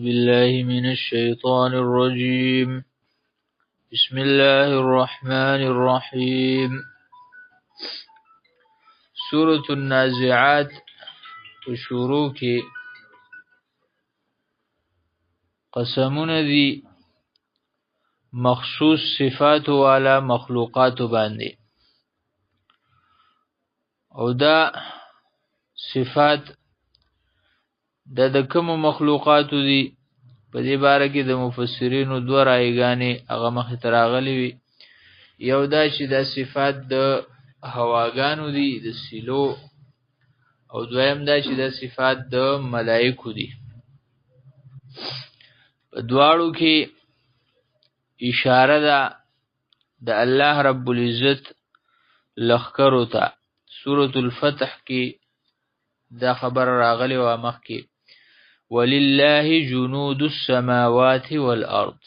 بالله من الشيطان الرجيم. بسم الله الرحمن الرحيم. سورة النازعات شروع کی قسمون دی مخصوص صفات والا مخلوقات باندې او دا صفات د کوم مخلوقات دي په دې باره کې د مفسرینو دوه رایګانې هغه مخې ته راغلي وي. یو دا چې دا صفات د هواګانو دي د سیلو، او دویم دا چې دا صفات د ملائکو دي. په دواړو کې اشاره ده د الله رب العزت لخکرو ته. سورة الفتح کې دا خبر راغلی و مخکې ولله جنود السماوات والارض.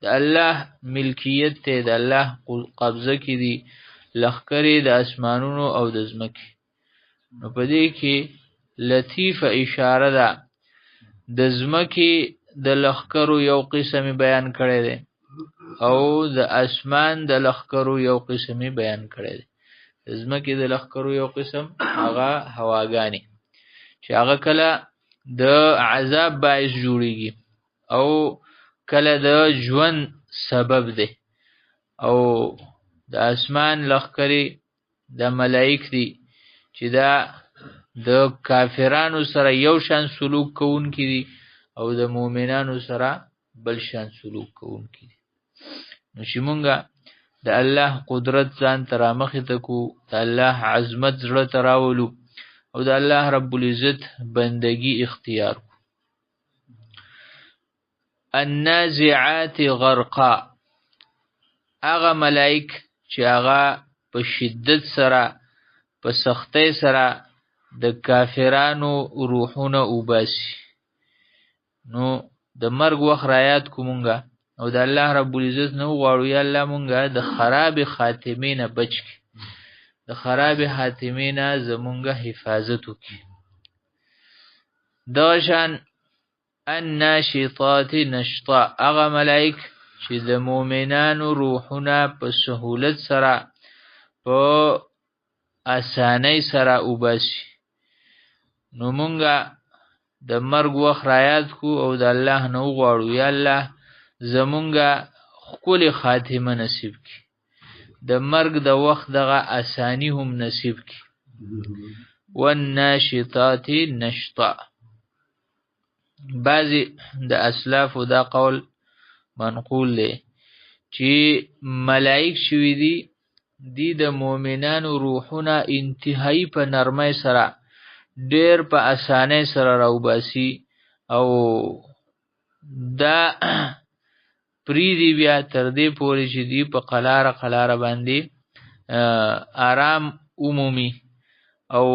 د الله ملکیت ته د الله قبضه کې دي لخکرې د اسمانونو او د ځمکې. نو په دې کې لطیفه اشاره ده د ځمکې د لخکرو یو قسم بیان کړی دی او د اسمان د لخکرو یو قسم بیان کړی دی. د ځمکې د لخکرو یو قسم هغه هواګانې چې هغه کله د عذاب باعث جوړیږي او کله د ژوند سبب دی، او د اسمان لخکرې د ملائک دي چې دا د کافرانو سره یو شان سلوک کوونکي دي او د مؤمنانو سره بل شان سلوک کوونکي دي. نو چې مونږه د الله قدرت ځان ته رامخې ته کو، د الله عظمت زړه ته راولو او د الله رب العزت بندگی اختیار کو. النازعات غرقا، هغه ملائک چې هغه په شدت سره په سختۍ سره د کافرانو روحونه وباسي. نو د مرګ وخت رایاد کو مونږه او د الله رب العزت نو غواړو یا الله مونږه د خراب خاتمې نه بچ کی، د خراب خاتمې نه زمونږه حفاظت وکړي. دا شان الناشطات نشطا، هغه ملائک چې د مؤمنانو روحونه په سهولت سره په آسانۍ سره وباسي. نو مونږه د مرګ وخت رایاد کو او د الله نو غواړو یا الله زمونږه ښکلې خاتمه نصیب کی، د مرګ د وخت دغه آسانی هم نصیب کی. والناشطات نشطا، بعضی د اسلافو دا قول منقول دی چې ملائک شوي دي د مؤمنانو روحونه انتهایی په نرمۍ سره ډیر په اسانۍ سره راوباسي او دا پریدي بیا تر دې پورې چې دی په قلاره باندې آرام عمومي او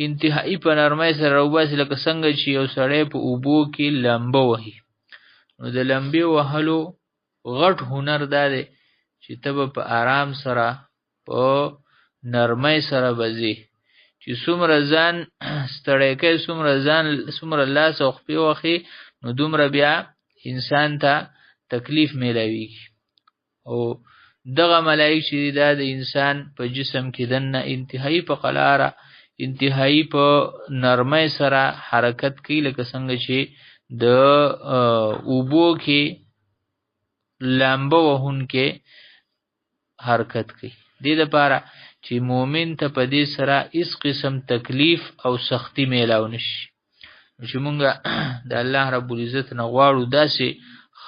انتهایی په نرمۍ سره راوباسي، لکه څنګه چې یو سړی په اوبو کې لمبه وهي. نو د لمبې وهلو غټ هنر دا دی چې ته به په آرام سره په نرمۍ سره بځې، چې څومره ځان ستړی کوي څومره لاس او خپې وهي نو دومره بیا انسان ته تکلیف میلاویږي. او دغه ملائک چې دا د انسان په جسم کې دننه انتهایی په قلاره انتهایی په نرمۍ سره حرکت کوي، لکه څنګه چې د اوبو کې لامبه وهونکې حرکت کوي. دې لپاره چې مؤمن ته په دې سره هیڅ قسم تکلیف او سختی میلاو نشي. چې مونږه د الله رب العزت نه غواړو داسې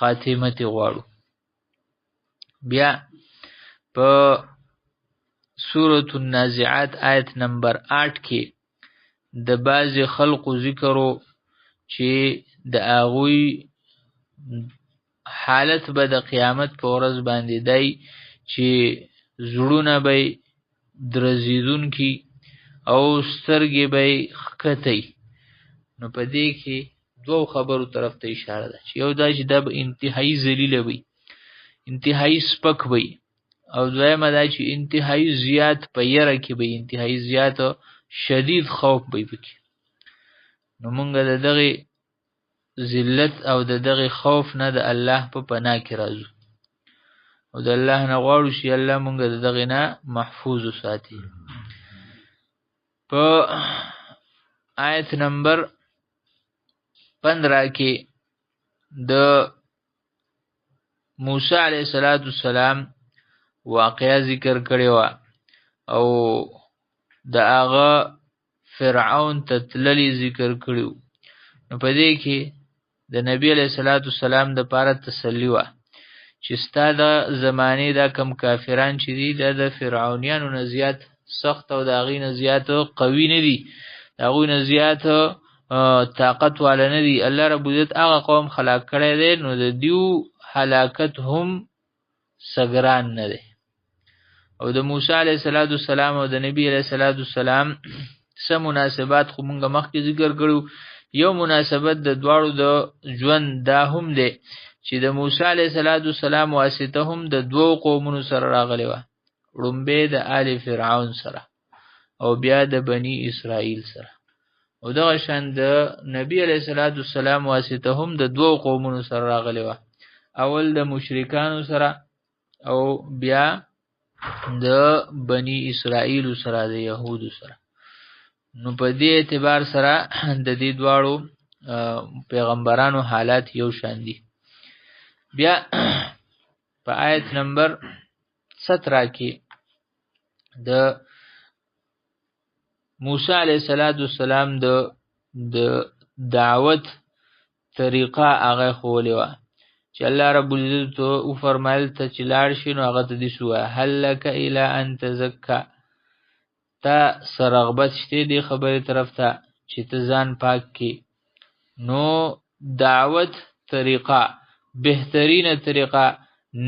خاتمت غواړو. بیا په سورة النازعات آیت نمبر 8 کې د بعض خلقو ذکرو چې د هغوی حالت به د قیامت په ورځ باندې دی چې زړونه به درزیدونکي او سترګې به ښکتی. نو په دې کې دوه خبرو طرف ته اشاره ده چې یو دا چې دا به انتهایی ذلیله وي، انتهایی سپک وي، او دویمه دا چې انتهایی زیات په یره کې به انتهایی زیات شدید خوف به پکې. نو مونږ د دغه ذلت او د دغه خوف نه د الله په پناه کې راځو او د الله نه غواړو چې الله مونږ د دغه نه محفوظ وساتي. په آیت نمبر 15 کې د موسی علیه السلام واقعا ذکر کړی و او د هغه فرعون ته تللی ذکر کړیو. نو په دې کې د نبی علیه السلام د پاره تسلی و چې ستا د زمانې دا کم کافران چې دي د فرعونیانو نه زیات سخت او د هغې نه زیات قوي نه دي، د هغوی نه زیات طاقت والا نه دي. الله رب العزت هغه قوم خلاق کړی دی نو د دیو هلاکت هم سګران نه دی. او د موسی علیه السلام او د نبی علیه السلام څه مناسبات خو مونږ مخکې ذکر کړو. یو مناسبت د دواړو د ژوند دا هم دی چې د موسی علیه السلام واسطه هم د دوو قومونو سره راغلی وه، لومبی د آل فرعون سره او بیا د بني اسرائیل سره، او دغه شان د نبی علیه السلام واسطه هم د دوو قومونو سره راغلی وه، اول د مشرکانو سره او بیا د بني اسرائیل سره د یهودو سره. نو په دې اعتبار سره د دې دواړو پیغمبرانو حالات یو شان دي. بیا په آیت نمبر 17 کې د موسی علیه السلام د دعوت طریقه هغه ښوولې وه چې الله رب العزت او فرمایل ته چې لاړ شي نو هغه ته دې سوه هل لک الی ان تزکا، تا سرغبت شته دی خبرې طرف ته چې ته ځان پاک کی. نو دعوت طریقه بهترینه طریقه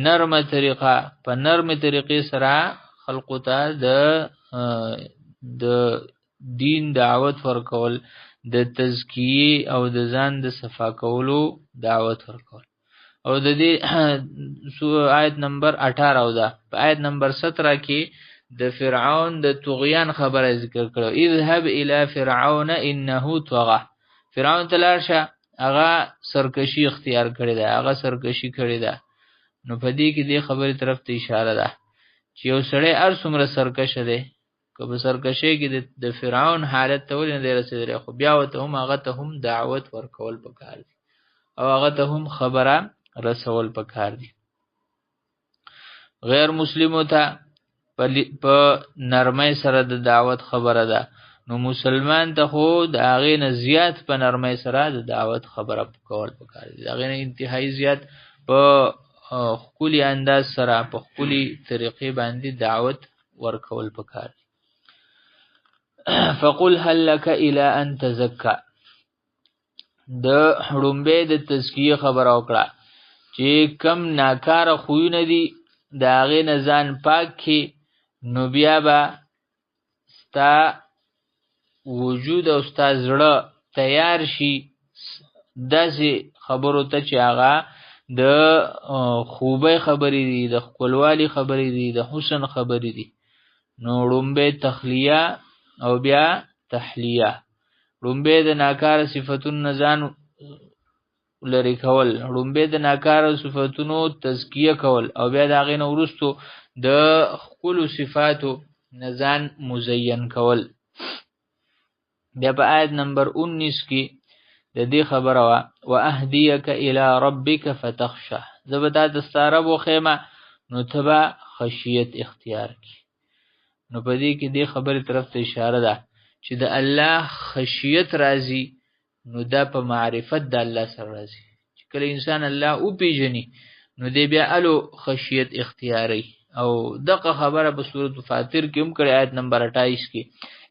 نرمه طریقه، په نرمه طریقې سره خلقو ته د دین دعوت ورکول، د تزکیه او د ځان د صفا کولو دعوت ورکول. او د دې آیت نمبر 18 ده. په آیت نمبر 17 کې د فرعون د طغیان خبره ذکر کړو. اذهب الى فرعون انه طغى، فرعون ته لاړ شه، هغه سرکشي اختیار کړې ده، هغه سرکشي کړې ده. نو په دې کې دې خبرې طرف ته اشاره ده چې یو سړی هر څومره سرکشه دی، که په سرکشۍ کې د فرعون حالت ته ولې نه دی رسېدلی، خو بیا ورته هم هغه ته هم دعوت ورکول پکار دي او هغه ته هم خبره رسول پکار دي. غیر مسلمو ته په نرمۍ سره د دعوت خبره ده، نو مسلمان ته خو د هغې نه زیات په نرمۍ سره د دعوت خبره کول پکار دي، د هغې نه انتهایی زیات په ښکلي انداز سره په ښکلي طریقې باندې دعوت ورکول پکار دي. فقل هل لك الى ان تزکا، د لومبۍ د تزکیې خبره وکړه چې کم ناکاره خویونه دي د هغې نه ځان پاک کړي، نو بیا به ستا وجود او ستا زړه تیار شي داسې خبرو ته چې هغه د خوبۍ خبرې دي، د ښکلوالي خبرې دي، د حسن خبرې دي. نو لومبۍ تخلیه او بیا تحلیه، لومبۍ د ناکاره صفتونو نه ځان لرې کول، لومبۍ د ناکاره صفتونو تزکیه کول او بیا د هغې نه وروستو د ښکلو صفاتو نه ځان مزین کول. بیا په آیت نمبر 19 کې د دې خبره وه واهدیک الی ربک فتخشه، زه به تا ته ستا رب وښیمه نو ته به خشیت اختیار کړي. نو په دې کې دې خبرې طرف ته اشاره ده چې د الله خشیت راځي نو دا په معرفت د الله سره راځي. چې کله انسان الله وپېژني نو دی بیا الو خشیت اختیاري. او دغه خبره په سورة فاطر کې هم کړې، آیت نمبر 28 کې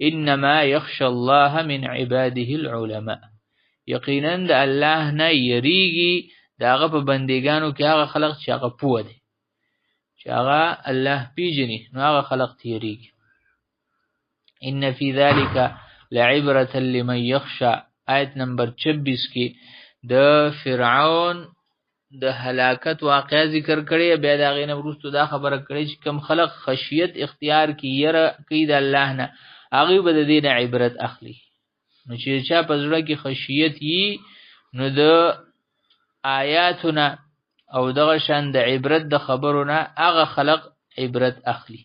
انما یخشى الله من عباده العلماء، یقینا د الله نه یریږي د هغه په بندګانو کې هغه خلق چې هغه پوه دی، چې هغه الله پیژني نو هغه خلق ته یریږي. ان فی ذلک لعبرة لمن یخشى، آیت نمبر 26 کې د فرعون د هلاکت واقعه ذکر کړي، بیا د هغې نه وروستو دا خبره کړې چې کم خلق خشیت اختیار کړي، یره کوي د الله نه، هغوی به د دې نه عبرت اخلي. نو چې چا په زړه کې خشیت یي نو د آیاتونه او دغه شان د عبرت د خبرونه هغه خلق عبرت اخلي.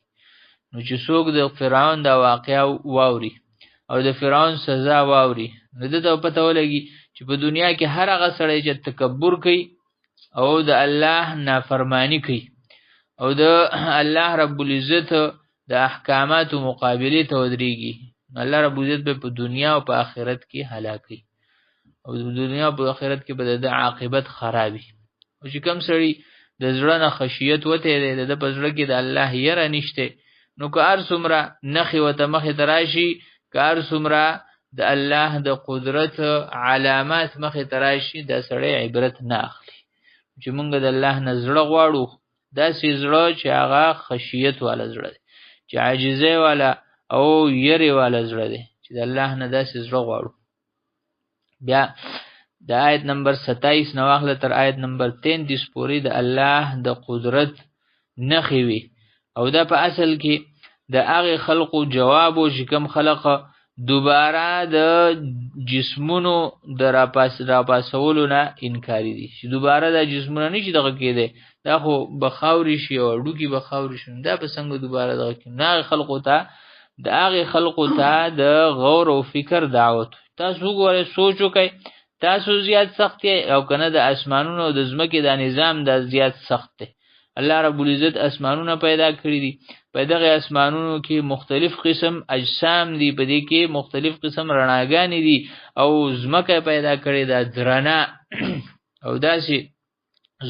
نو چې څوک د فرعون د واقعه واوري او د فرعون سزا واوري نو دته پته ولګي چې په دنیا کې هر هغه سړی چې تکبر کوي او د الله نافرمانی کوي او د الله رب العزت د احکاماتو مقابله ته ودرېږي، الله رب العزت به په دنیا او په آخرت کې هلاکي او د دنیا او په آخرت کې به د عاقبت خرابي. او چې کوم سړی د زړه نه خشیت وته دی د په زړه کې د الله یره نشته، نو که هر څومره نخي وته مخې ته راشي، که هر څومره د الله د قدرت علامات مخې ته راشي، دا سړی عبرت نه اخلي. چې مونږ د الله نه زړه غواړو، داسې زړه چې هغه خشیت والا زړه دی، چې عاجزۍ والا او یری والا زړه دی، چې د الله نه داسې زړه غواړو. بیا د آیت نمبر 27 نه واخله تر آیت نمبر 33 پورې د الله د قدرت نښې وي، او دا په اصل کې د هغې خلقو جواب و چې کوم خلق دوباره د جسمونو د راپاسولو نه انکاري دي، چې دوباره د جسمونه نشي دغه کېدی، دا خو به خاورې شي او هډوکي به خاورې شي، دا به څنګه دوباره دغه کېږي. د هغې خلقو ته د غور او فکر دعوت. تاسو وګورئ، سوچ وکئ، تاسو زیات سخت او کنه د اسمانونو او د ځمکې د نظام د زیات سخت دی. الله رب العزت اسمانونه پیدا کړی دي، په دغه اسمانونو کې مختلف قسم اجسام دي، په دې کې مختلف قسم رڼاګانې دي، او ځمکه پیدا کړې ده درنه او داسې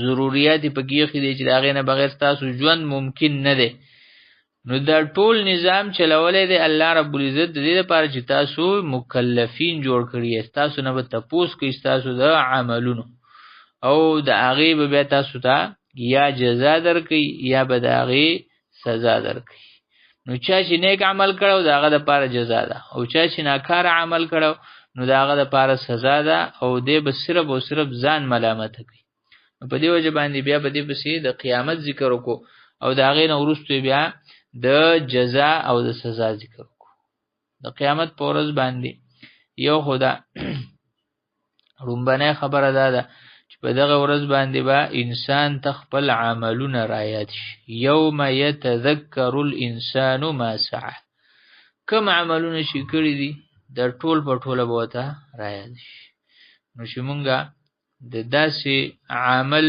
ضروریات پکې ایښي دي چې د هغې نه بغیر تاسو ژوند ممکن نه دی. نو دا ټول نظام چلولی دی الله رب العزت د دې لپاره چې تاسو مکلفین جوړ کړي یاست، تاسو نه به تپوس کوي ستاسو د عملونو، او د هغې به بیا تاسو ته یا جزا درکوي یا به د هغې سزا درکوي. نو چا چې نیک عمل کړو د هغه دپاره جزا ده، او چا چې ناکاره عمل کړو نو د هغه دپاره سزا ده، او دی به صرف او صرف ځان ملامته کوي. نو په دې وجه باندې بیا په دې پسې د قیامت ذکر وکړو، او د هغې نه وروسته بیا د جزا او د سزا ذکر وکړو. د قیامت په ورځ باندې یو خدا لومبنۍ خبره دا ده چې په دغه ورځ باندې به انسان ته خپل عملونه رایاد شي. یوم یتذکر الانسان ما سعی، کوم عملونه چې کړي دي د ټول په ټوله به ورته رایاد شي. نو چې مونږه د داسې عمل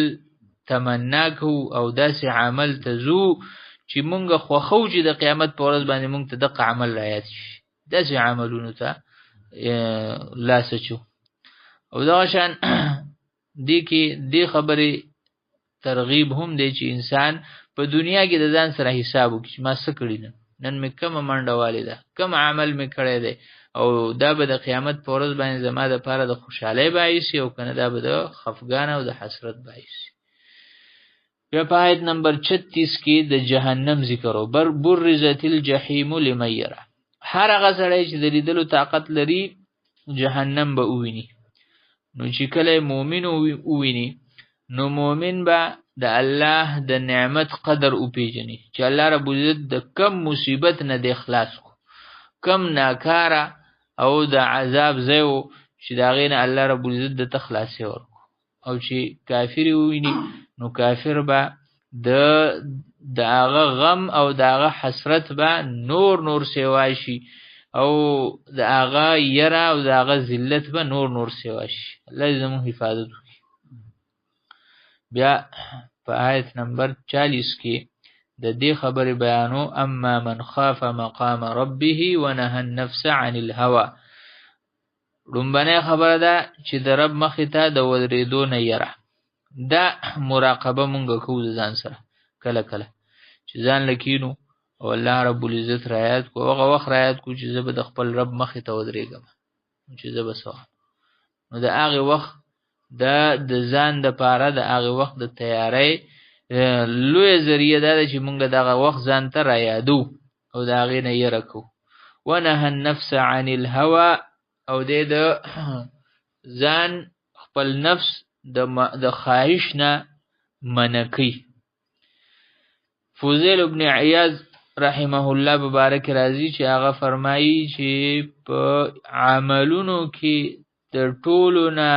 تمنا کوو او داسې عمل ته ځو چې مونږ خوښو چې د قیامت په ورځ باندې مونږ ته دغه عمل رایاد شي، داسې عملونو ته لاس اچو. او دغه شان دې خبرې ترغیب هم دی چې انسان په دنیا کې د ځان سره حساب وکړي چې ما څه کړي نن مې کومه منډه والې ده، کوم عمل مې کړی دی، او دا به د قیامت په ورځ باندې زما دپاره د خوشحالۍ باعث شي، او کنه دا به د خفګان او د حسرت باعث شي. بیا په آیت نمبر 36 کې د جهنم ذکر و. برزت الجحیم لمن یره، هر هغه سړی چې د لیدلو طاقت لري جهنم به وویني. نو چې کله مؤمن وویني نو مؤمن به د الله د نعمت قدر وپیژني چې الله رب العزت د کم مصیبت نه دی خلاص کو، کم ناکاره او د عذاب ځای و چې د هغې نه الله رب العزت دته خلاصي ورکړو. او چې کافر وویني نو کافر به د هغه غم او د هغه حسرت به نور سیوا شي، او د هغه یره او د هغه ذلت به نور سیوا شي. الله دې زموږ حفاظت وکړي. بیا په آیت نمبر 40 کې د دې خبرې بیانو، اما من خاف مقام ربه ونهى النفس عن الهوى. لومبنۍ خبره ده چې د رب مخې ته د ودرېدو نه یره. دا مراقبه مونږ کوو د ځان سره، کله چې ځان لکینو او الله رب العزت رعایت کو، هغه وخت رعایت کو چې زه به د خپل رب مخې ته ودرېږم، چې زه به څه وکړم. نو د هغې وخت د ځان دپاره د هغې وخت د تیارۍ لویه ذریعه دا ده چې مونږ دغه وخت ځان ته رایادو او د هغې نه یره کوو. ونهى النفس عن الهوى، او دې د ځان خپل نفس د خواهش نه منع کوي. فضیل ابن عیاض رحمه الله مبارک راضي چې هغه فرمایي چې په عملونو کې د ټولو نه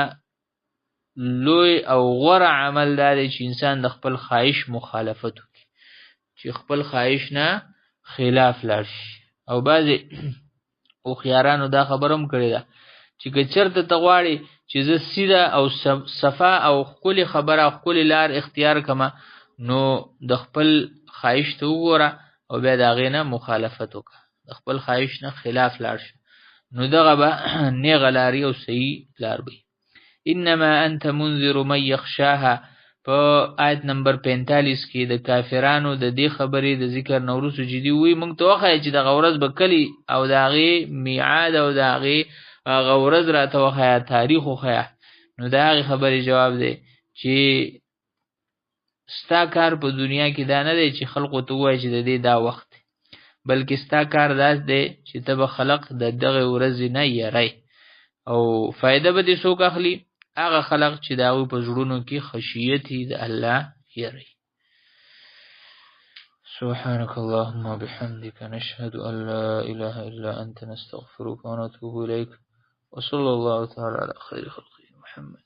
لوی او غوره عمل دا دی چې انسان د خپل خواهش مخالفت وکړي، چې خپل خواهش نه خلاف لاړ شي. او بعضې هوښیارانو دا خبره هم کړې ده چې که چېرته ته غواړې چې زه سیده او صفا او ښکلې خبره او ښکلې لار اختیار کړمه، نو د خپل خواهش ته وګوره او بیا د هغې نه مخالفت وکړه، د خپل خواهش نه خلاف لاړ شه، نو دغه به نیغه لارې او صحیح لار به. انما انت منذر من یخشاها په آیت نمبر 45 کې د کافرانو د دې خبرې د ذکر نه وروسته چې دوی وایي موږ ته وښایه چې دغه ورځ به کلي او د هغې میعاد او د هغې هغه ورځ راته وښایه، تاریخ وښایه. نو د هغې خبرې جواب دی چې ستا کار په دنیا کې دا نه دی چې خلقو ته ووایه چې د دې دا وخت دی، بلکې ستا کار داس دی چې ته به خلق د دغې ورځې نه یری او فایده به دې څوک اخلي؟ هغه خلق چې د هغوی په زړونو کې خشیت وي د الله یری. سبحانك اللهم وبحمدك نشهد أن لا إله إلا أنت نستغفرك ونتوب إليك وصلى الله تعالى على خير خلقه محمد.